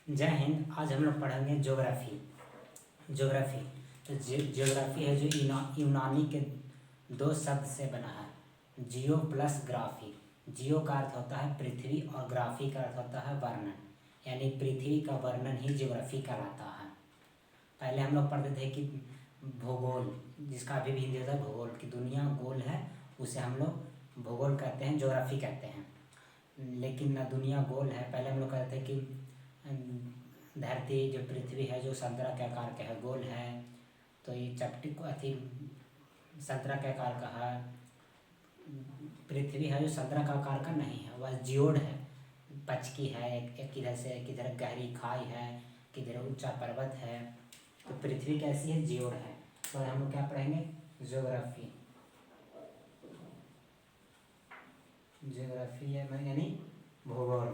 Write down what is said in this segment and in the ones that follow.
जय हिंद। आज हम लोग पढ़ेंगे ज्योग्राफी। ज्योग्राफी तो ज्योग्राफी है जो यूनानी के दो शब्द से बना है, जियो प्लस ग्राफी। जियो का अर्थ होता है पृथ्वी और ग्राफी का अर्थ होता है वर्णन, यानी पृथ्वी का वर्णन ही ज्योग्राफी कहलाता है। पहले हम लोग पढ़ते थे कि भूगोल, जिसका अभी भी हिंदी होता है भूगोल, की दुनिया गोल है, उसे हम लोग भूगोल कहते हैं, ज्योग्राफी कहते हैं। लेकिन न दुनिया गोल है। पहले हम लोग कहते थे कि धरती जो पृथ्वी है जो संतरा के आकार का है, गोल है, तो ये चपटी को अति संतरा के आकार का है। पृथ्वी है जो संतरा का आकार का नहीं है, वह जियोड है, पचकी है, एक इधर से एक इधर गहरी खाई है, किधर ऊंचा पर्वत है। तो पृथ्वी कैसी है? जियोड है। तो हम लोग क्या पढ़ेंगे? ज्योग्राफी। ज्योग्राफी यानी भूगोल।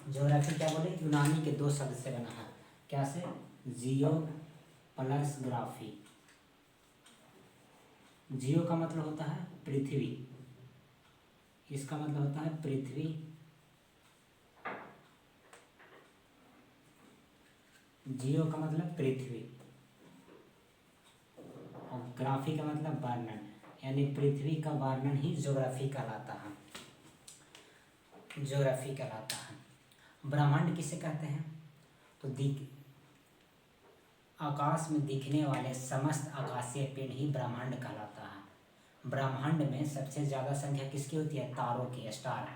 ज्योग्राफी क्या बोले? यूनानी के दो शब्द से बना है। क्या से? जियो प्लस ग्राफी। जियो का मतलब होता है पृथ्वी, इसका मतलब होता है पृथ्वी, जियो का मतलब पृथ्वी, और ग्राफी का मतलब वर्णन, यानी पृथ्वी का वर्णन ही ज्योग्राफी कहलाता है। ज्योग्राफी कहलाता है। ब्रह्मांड किसे कहते हैं? तो आकाश में दिखने वाले समस्त आकाशीय पिंड ही ब्रह्मांड कहलाता है। ब्रह्मांड में सबसे ज़्यादा संख्या किसकी होती है? तारों की, स्टार।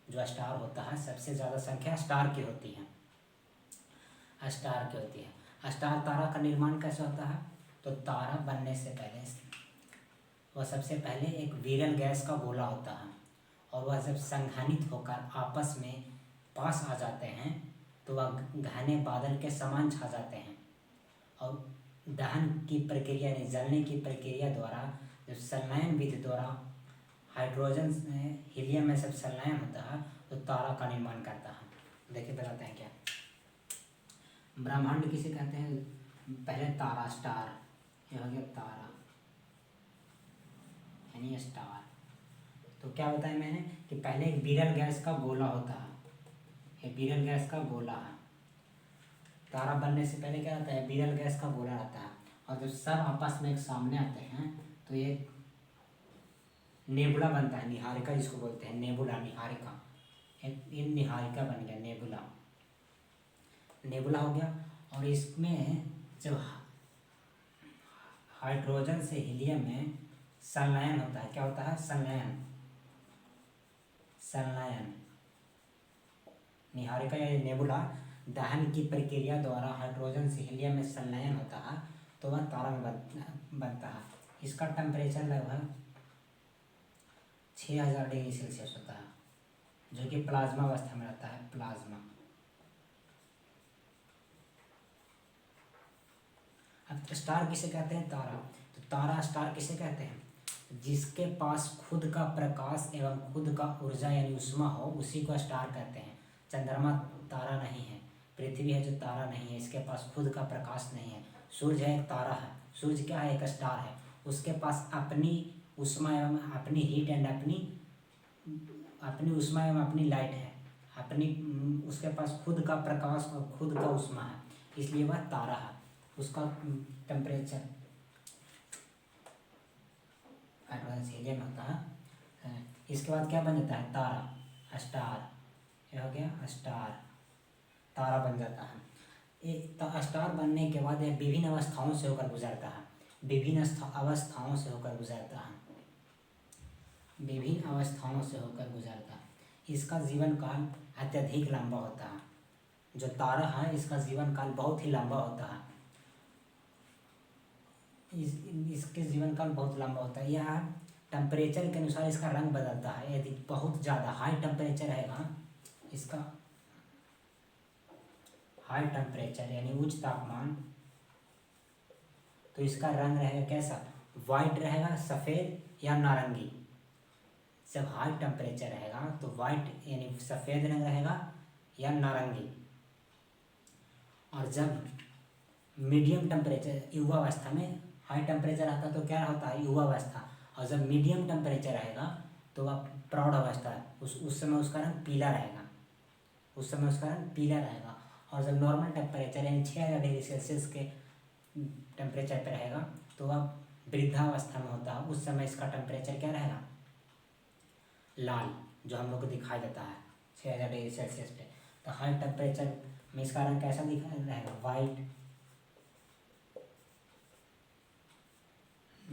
जो स्टार होता है सबसे ज़्यादा संख्या स्टार की होती है, स्टार की होती है। स्टार तारा का निर्माण कैसे होता है? तो तारा बनने से पहले वह सबसे पहले एक विरल गैस का गोला होता है, और वह जब संघनित होकर आपस में पास आ जाते हैं तो वह घने बादल के समान छा जाते हैं, और दहन की प्रक्रिया यानी जलने की प्रक्रिया द्वारा, जब संलयन विधि द्वारा हाइड्रोजन हीलियम में सब संलयन होता है तो तारा का निर्माण करता है। देखिए बताते हैं क्या ब्रह्मांड किसे कहते हैं? पहले तारा, स्टार, ये हो गया तारा यानी स्टार। तो क्या बताया मैंने कि पहले एक विरल गैस का गोला होता है, ये विरल गैस का गोला है। तारा बनने से पहले क्या रहता है? विरल गैस का गोला रहता है, और जब सब आपस में एक सामने आते हैं तो ये नेबुला बनता है, निहारिका जिसको बोलते हैं, नेबुला, निहारिका। ये निहारिका बन गया, नेबुला, नेबुला हो गया। और इसमें जब हाइड्रोजन से हीलियम में संलयन होता है, क्या होता है? संलयन, संलयन। निहारिका या नेबुला दहन की प्रक्रिया द्वारा हाइड्रोजन से हीलियम में संलयन होता है तो वह तारा में बनता है। इसका टेम्परेचर लगभग 6000 डिग्री सेल्सियस होता है, जो कि प्लाज्मा अवस्था में रहता है, प्लाज्मा। अब स्टार किसे कहते हैं? तारा। तो तारा स्टार किसे कहते हैं? जिसके पास खुद का प्रकाश एवं खुद का ऊर्जा यानी उष्मा हो, उसी को स्टार कहते हैं। चंद्रमा तारा नहीं है, पृथ्वी है जो तारा नहीं है, इसके पास खुद का प्रकाश नहीं है। सूर्य है, एक तारा है। सूर्य क्या है? एक स्टार है। उसके पास अपनी उष्मा एवं अपनी हीट एंड अपनी उष्मा एवं अपनी लाइट है, उसके पास खुद का प्रकाश और खुद का उष्मा है, इसलिए वह तारा है। उसका टेम्परेचर हीलियम होता है। इसके बाद क्या बन जाता है? तारा, स्टार। ये हो गया स्टार, तारा बन जाता है। ये स्टार बनने के बाद यह विभिन्न अवस्थाओं से होकर गुजरता है, विभिन्न अवस्थाओं से होकर गुजरता है, विभिन्न अवस्थाओं से होकर गुजरता है। इसका जीवन काल अत्यधिक लंबा होता है। जो तारा है इसका जीवन काल बहुत ही लंबा होता है, इसके जीवन काल बहुत लंबा होता है। यह टेम्परेचर के अनुसार इसका रंग बदलता है। यदि बहुत ज़्यादा हाई टेम्परेचर रहेगा, इसका हाई टेम्परेचर यानी उच्च तापमान, तो इसका रंग रहेगा कैसा? वाइट रहेगा, सफ़ेद या नारंगी। जब हाई टेम्परेचर रहेगा तो वाइट यानी सफ़ेद रंग रहेगा या नारंगी। और जब मीडियम टेम्परेचर, युवावस्था में हाई टेम्परेचर आता तो क्या होता है? युवावस्था। और जब मीडियम टेम्परेचर रहेगा तो वह प्रौढ़ अवस्था, उस समय उसका रंग पीला रहेगा। उस समय उसका रंग पीला रहेगा। और जब नॉर्मल टेम्परेचर यानी 6000 डिग्री सेल्सियस के टेम्परेचर पर रहेगा तो वह वृद्धावस्था में होता है, उस समय इसका टेम्परेचर क्या रहेगा, लाल, जो हम लोग को दिखाई देता है 6000 डिग्री सेल्सियस पे। तो हाई टेम्परेचर में इसका रंग कैसा दिखाई रहेगा, वाइट।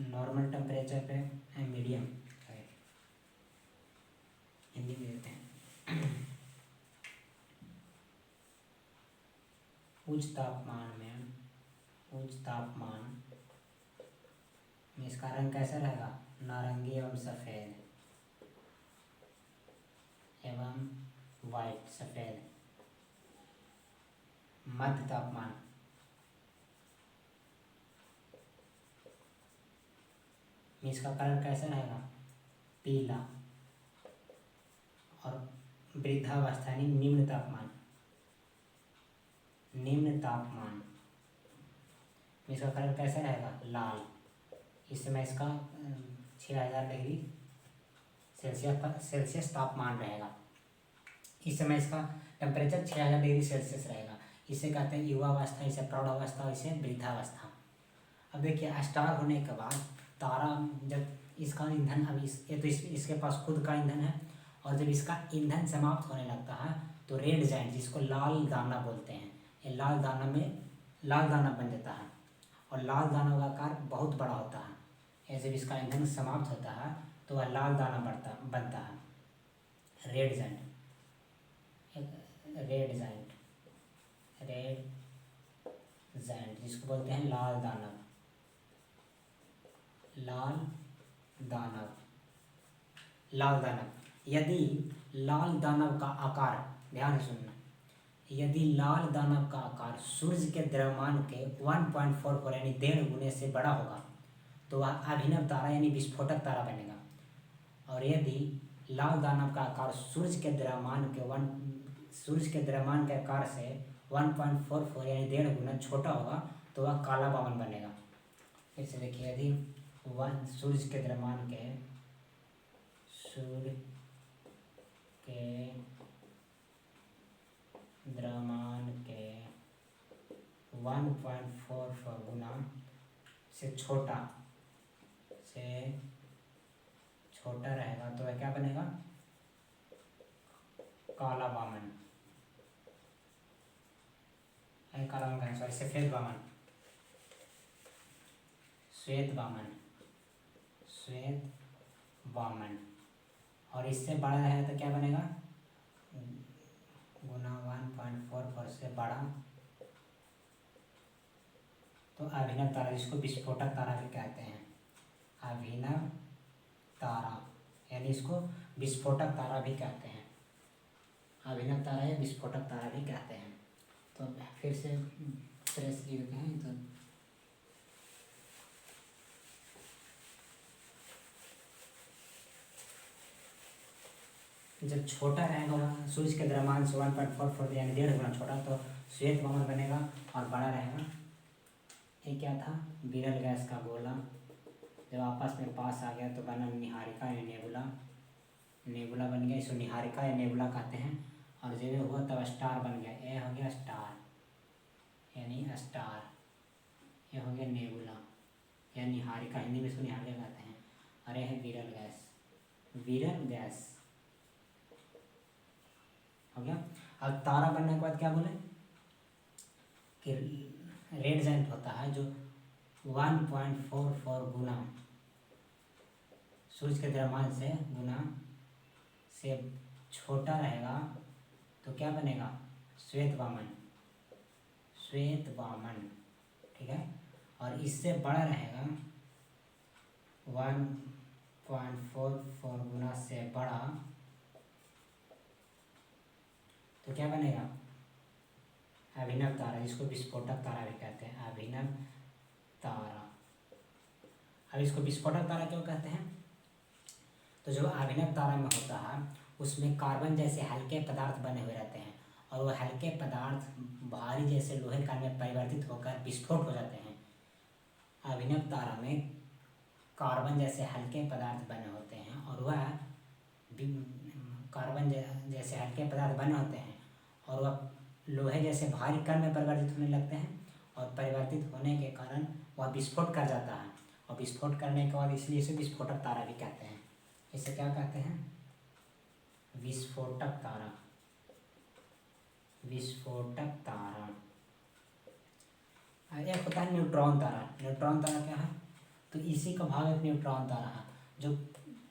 नॉर्मल टेम्परेचर पे मीडियम, हिंदी में देते हैं। उच्च तापमान में इसका रंग कैसा रहेगा, नारंगी एवं सफ़ेद एवं वाइट, सफ़ेद। मध्य तापमान में इसका कलर कैसा रहेगा, पीला। और वृद्धावस्था यानी निम्न तापमान में इसका कलर कैसा रहेगा, लाल। इस समय इसका 6000 डिग्री सेल्सियस तापमान रहेगा। इस समय इसका टेम्परेचर 6000 डिग्री सेल्सियस रहेगा। इसे कहते हैं युवावस्था, इसे प्रौढ़ावस्था, इसे वृद्धावस्था। अब देखिए स्टार होने के बाद तारा, जब इसका ईंधन अब इसके पास खुद का ईंधन है, और जब इसका ईंधन समाप्त होने लगता है तो रेड जाइंट, जिसको लाल दाना बोलते हैं, ये लाल दाना बन जाता है। और लाल दाना का आकार बहुत बड़ा होता है। जब इसका ईंधन समाप्त होता है तो वह लाल दाना बनता है, रेड जाइंट, जिसको बोलते हैं लाल दानव। यदि लाल दानव का आकार, ध्यान से सुनना, यदि लाल दानव का आकार सूर्य के द्रव्यमान के 1.44 यानी 1.5 गुने से बड़ा होगा तो वह अभिनव तारा यानी विस्फोटक तारा बनेगा। और यदि लाल दानव का आकार सूर्य के द्रव्यमान के आकार से 1.44 यानी 1.5 गुना छोटा होगा तो वह काला बामन बनेगा। फिर से देखिए, यदि सूर्य के द्रव्यमान के 1.44 गुना से छोटा रहेगा तो वह क्या बनेगा, काला बामन, काला बामन, सॉरी सफेद बामन, श्वेत बामन। और इससे बड़ा रहेगा तो क्या बनेगा, गुना 1.44 से बड़ा तो अभिनव तारा, जिसको विस्फोटक तारा भी कहते हैं, अभिनव तारा, यानी इसको विस्फोटक तारा भी कहते हैं, अभिनव तारा या विस्फोटक तारा भी कहते हैं। तो फिर से फ्रेश लिखते हैं। तो जब छोटा रहेगा सूर्य के द्रव्यमान से 1.44 यानी 1.5 गुना छोटा तो श्वेत बामन बनेगा। और बड़ा रहेगा, ये क्या था, विरल गैस का गोला, जब आपस में पास आ गया तो बना निहारिका या नेबुला बन गया। इसको निहारिका या नेबुला कहते हैं। और जब ये हुआ तब स्टार बन गया, ये हो गया स्टार यानी स्टार, ये हो गया नेबुला या निहारिका, हिंदी में इसको निहारिका कहते हैं। और ये है विरल गैस हो गया। अब तारा बनने के बाद क्या बोले कि रेड जाइंट होता है जो 1.44 गुना सूर्य के द्रव्यमान से छोटा रहेगा तो क्या बनेगा, श्वेत बामन, ठीक है। और इससे बड़ा रहेगा 1.44 गुना से बड़ा तो क्या बनेगा, अभिनव तारा, जिसको विस्फोटक तारा भी कहते हैं, अभिनव तारा। अब इसको विस्फोटक तारा क्यों कहते हैं, तो जो अभिनव तारा में होता है उसमें कार्बन जैसे हल्के पदार्थ बने हुए रहते हैं, और वो हल्के पदार्थ भारी जैसे लोहे कण में परिवर्तित होकर विस्फोट हो जाते हैं। अभिनव तारा में कार्बन जैसे हल्के पदार्थ बने होते हैं, और वह कार्बन जैसे हल्के पदार्थ बने होते हैं और वह लोहे जैसे भारी कण में परिवर्तित होने लगते हैं और परिवर्तित होने के कारण वह विस्फोट कर जाता है और विस्फोट करने के बाद इसलिए इसे विस्फोटक तारा भी कहते हैं। इसे क्या कहते हैं? विस्फोटक तारा। विस्फोटक तारा। एक होता है न्यूट्रॉन तारा। न्यूट्रॉन तारा क्या है? तो इसी का भाग एक न्यूट्रॉन तारा है जो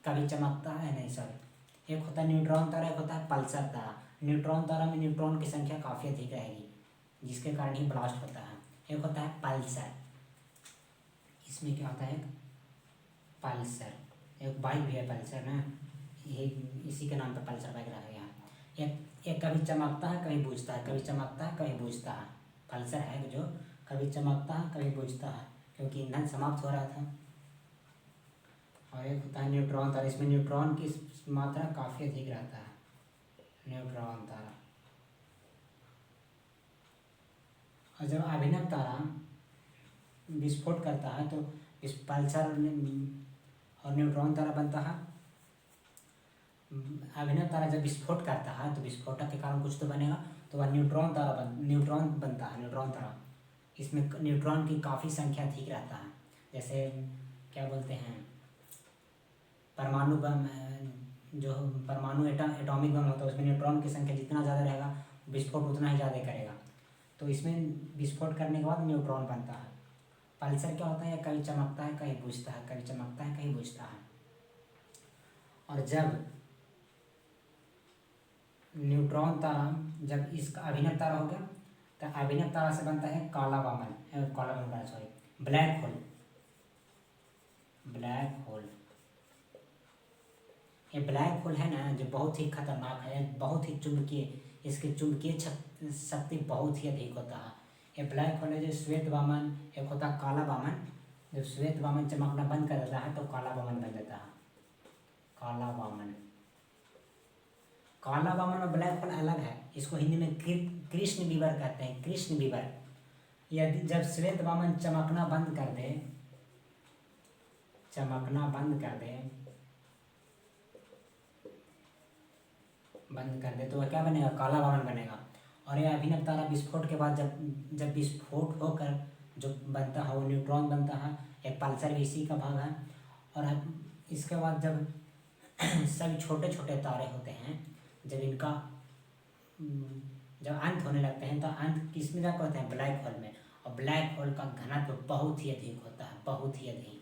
कभी चमकता है, नहीं सॉरी, एक होता है न्यूट्रॉन तारा, एक होता है पल्सर तारा। न्यूट्रॉन तारा में न्यूट्रॉन की संख्या काफ़ी अधिक रहेगी जिसके कारण ही ब्लास्ट होता है। एक होता है पल्सर, इसमें क्या होता है? पल्सर, एक बाइक भी है पल्सर ना, ये इसी के नाम पर पल्सर बाइक रखा गया है। एक कभी चमकता है कभी बुझता है, कभी चमकता है कभी बुझता है। पल्सर है जो कभी चमकता है कभी बुझता है क्योंकि ईंधन समाप्त हो रहा था। और एक होता है न्यूट्रॉन तारा, इसमें न्यूट्रॉन की मात्रा काफ़ी अधिक रहता है। न्यूट्रॉन तारा। और जब अभिनव तारा विस्फोट करता है तो इस पल्सर और न्यूट्रॉन तारा बनता है। अभिनव तारा जब विस्फोट करता है तो विस्फोटक के कारण कुछ तो बनेगा, तो वह न्यूट्रॉन बनता है, न्यूट्रॉन तारा। इसमें न्यूट्रॉन की काफ़ी संख्या अधिक रहता है। जैसे क्या बोलते हैं, परमाणु बम, जो परमाणु एटॉमिक बम होता है उसमें न्यूट्रॉन की संख्या जितना ज़्यादा रहेगा विस्फोट उतना ही ज़्यादा करेगा। तो इसमें विस्फोट करने के बाद न्यूट्रॉन बनता है। पल्सर क्या होता है? कभी चमकता है कभी बुझता है, कभी चमकता है कभी बुझता है। और जब न्यूट्रॉन तारा, जब इसका अभिनव तारा हो गया तो अभिनव तारा से बनता है काला वामन, sorry, black hole. Black hole, ये ब्लैक होल है ना जो बहुत ही खतरनाक है, बहुत ही चुंबकीय, इसकी चुंबकीय शक्ति बहुत ही अधिक होता है। ये ब्लैक होल है जो श्वेत वामन, एक होता है काला वामन। जब श्वेत वामन चमकना बंद कर देता है तो काला वामन बन जाता है। काला वामन, काला वामन और ब्लैक होल अलग है। इसको हिंदी में कृष्ण विवर कहते हैं, कृष्ण विवर। यदि जब श्वेत वामन चमकना बंद कर दे तो वह क्या बनेगा? काला वामन बनेगा। और यह अभिनव तारा विस्फोट के बाद जब विस्फोट होकर जो बनता है वो न्यूट्रॉन बनता है। एक पल्सर भी इसी का भाग है। और इसके बाद जब सभी छोटे छोटे तारे होते हैं, जब अंत होने लगते हैं तो अंत किस में जाकर होते हैं? ब्लैक होल में। और ब्लैक होल का घनत्व बहुत ही अधिक होता है, बहुत ही अधिक।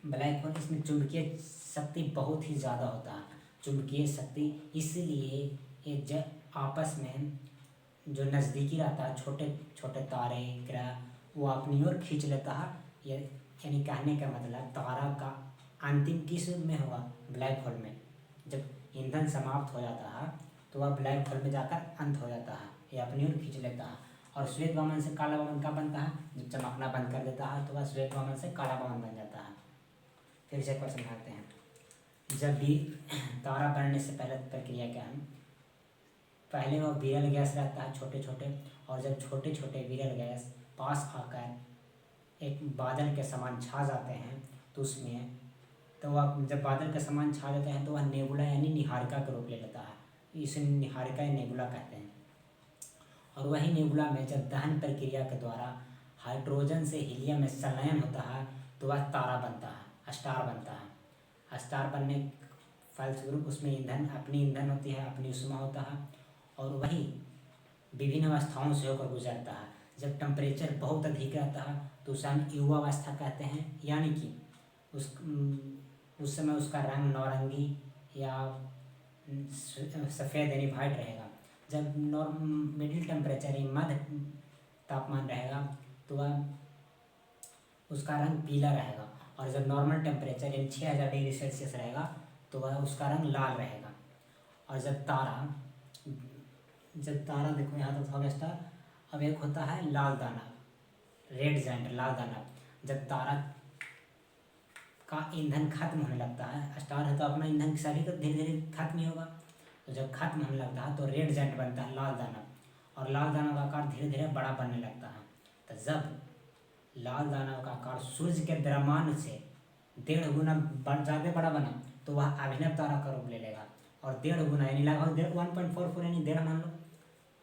ब्लैक होल, इसमें चुंबकीय शक्ति बहुत ही ज़्यादा होता है, चुंबकीय शक्ति। इसलिए ये आपस में जो नज़दीकी रहता है, छोटे छोटे तारे ग्रह, वो अपनी ओर खींच लेता है। यानी कहने का मतलब तारा का अंतिम किस में होगा? ब्लैक होल में। जब ईंधन समाप्त हो जाता है तो वह ब्लैक होल में जाकर अंत हो जाता है, ये अपनी ओर खींच लेता है। और श्वेत वामन से काला वामन का बनता है? जब चमकना बंद कर देता है तो वह श्वेत वामन से काला वामन बन जाता है। फिर से एक बार समझाते हैं। जब भी तारा बनने से पहले प्रक्रिया क्या है? पहले वह विरल गैस रहता है, छोटे छोटे, और जब छोटे छोटे विरल गैस पास आकर एक बादल के समान छा जाते हैं तो उसमें, तो वह जब बादल के समान छा जाते हैं तो वह नेबुला यानी निहारिका का रूप ले लेता है। इसे निहारिका या नेबुला कहते हैं। और वही नेबुला में जब दहन प्रक्रिया के द्वारा हाइड्रोजन से हीलियम में संलयन होता है तो वह तारा बनता है, स्टार बनता है। स्टार बनने फलस्वरूप उसमें अपनी ईंधन होती है, अपनी उष्मा होता है, और वही विभिन्न अवस्थाओं से होकर गुजरता है। जब टेम्परेचर बहुत अधिक रहता है तो उसे हम युवावस्था कहते हैं, यानी कि उस समय उसका रंग नारंगी या सफ़ेद यानी वाइट रहेगा। जब मिडिल टेम्परेचर या मध्य तापमान रहेगा तो वह उसका रंग पीला रहेगा। और जब नॉर्मल टेम्परेचर यानी 6000 डिग्री सेल्सियस रहेगा तो वह उसका रंग लाल रहेगा। और जब तारा देखो यहाँ तक हो गया स्टार। अब एक होता है लाल दाना, रेड जाइंट, लाल दाना। जब तारा का ईंधन खत्म होने लगता है, स्टार है तो अपना ईंधन सभी का धीरे धीरे खत्म ही होगा, तो जब खत्म होने लगता है तो रेड जाइंट बनता है, लाल दाना। और लाल दाना का आकार धीरे धीरे बड़ा बनने लगता है। तो जब लाल दाना का आकार सूर्य के द्रव्यमान से 1.5 गुना ज़्यादा बड़ा बना तो वह अभिनव तारा का रूप ले लेगा। और 1.5 गुना यानी लगभग 1.44 यानी 1.5 मान लो,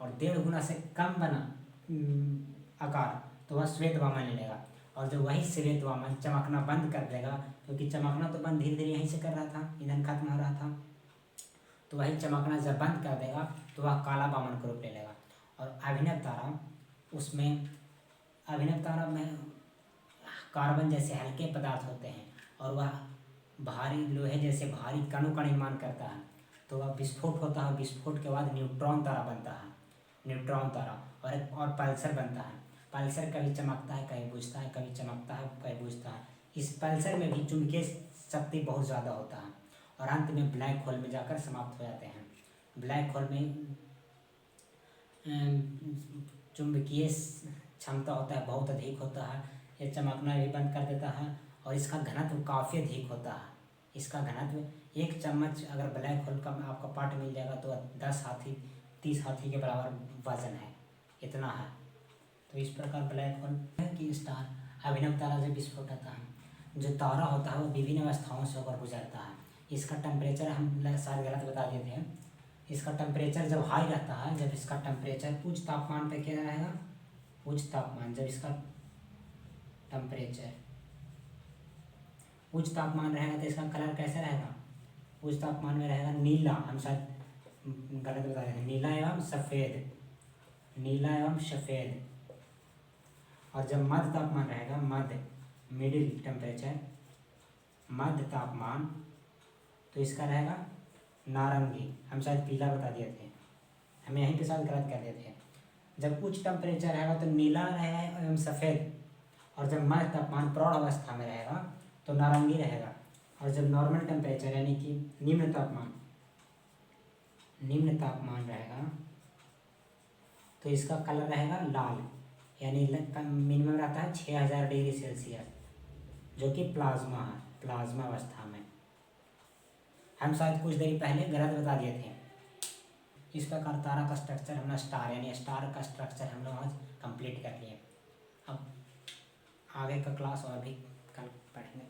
और 1.5 गुना से कम बना आकार तो वह श्वेत वामन ले लेगा। और जब वही श्वेत वामन चमकना बंद कर देगा, क्योंकि चमकना तो बंद धीरे धीरे यहीं से कर रहा था, ईंधन खत्म हो रहा था, तो वही चमकना जब बंद कर देगा तो वह काला वामन का रूप ले लेगा। और अभिनव तारा, उसमें अभिनव तारा में कार्बन जैसे हल्के पदार्थ होते हैं और वह भारी लोहे जैसे भारी कणों का निर्माण करता है, तो वह विस्फोट होता है। विस्फोट के बाद न्यूट्रॉन तारा बनता है, न्यूट्रॉन तारा, और पल्सर बनता है। पल्सर कभी चमकता है, कभी बुझता है, कभी चमकता है, कभी बुझता है। इस पल्सर में भी चुंबकीय शक्ति बहुत ज़्यादा होता है और अंत में ब्लैक होल में जाकर समाप्त हो जाते हैं। ब्लैक होल में चुंबकीय क्षमता होता है, बहुत अधिक होता है, ये चमकना भी बंद कर देता है और इसका घनत्व काफ़ी अधिक होता है। इसका घनत्व 1 चम्मच अगर ब्लैक होल का आपका पार्ट मिल जाएगा तो 10 हाथी 30 हाथी के बराबर वजन है, इतना है। तो इस प्रकार ब्लैक होल की स्टार अभिनव तारा जब विस्फोट होता है, जो तारा होता है वो विभिन्न अवस्थाओं से होकर गुजरता है। इसका टेम्परेचर हम शायद गलत बता दिए थे। इसका टेम्परेचर जब हाई रहता है, जब इसका टेम्परेचर उच्च तापमान पे क्या रहेगा, उच्च तापमान, जब इसका टेम्परेचर उच्च तापमान रहेगा तो इसका कलर कैसा रहेगा, उच्च तापमान में रहेगा नीला, हम शायद गलत बता रहे थे, नीला एवं सफ़ेद, नीला एवं सफ़ेद। और जब मध्य तापमान रहेगा, मध्य मिडिल टेम्परेचर, मध्य तापमान, तो इसका रहेगा नारंगी, हम शायद पीला बता दिए थे, हमें यहीं पे शायद गलत कर दिए थे। जब उच्च टेम्परेचर रहेगा तो नीला रहेगा एवं सफ़ेद, और जब मध्य तापमान प्रौढ़ अवस्था में रहेगा तो नारंगी रहेगा। और जब नॉर्मल टेम्परेचर यानी कि निम्न तापमान रहेगा तो इसका कलर रहेगा लाल, यानी मिनिमम रहता है 6000 डिग्री सेल्सियस, जो कि प्लाज्मा है, प्लाज्मा अवस्था में। हम शायद कुछ देर पहले गलत बता दिए थे। इस प्रकार तारा का स्ट्रक्चर हमने स्टार यानी स्टार का स्ट्रक्चर हम लोग आज कंप्लीट कर लिए। अब आगे का क्लास और भी कल पढ़ेंगे।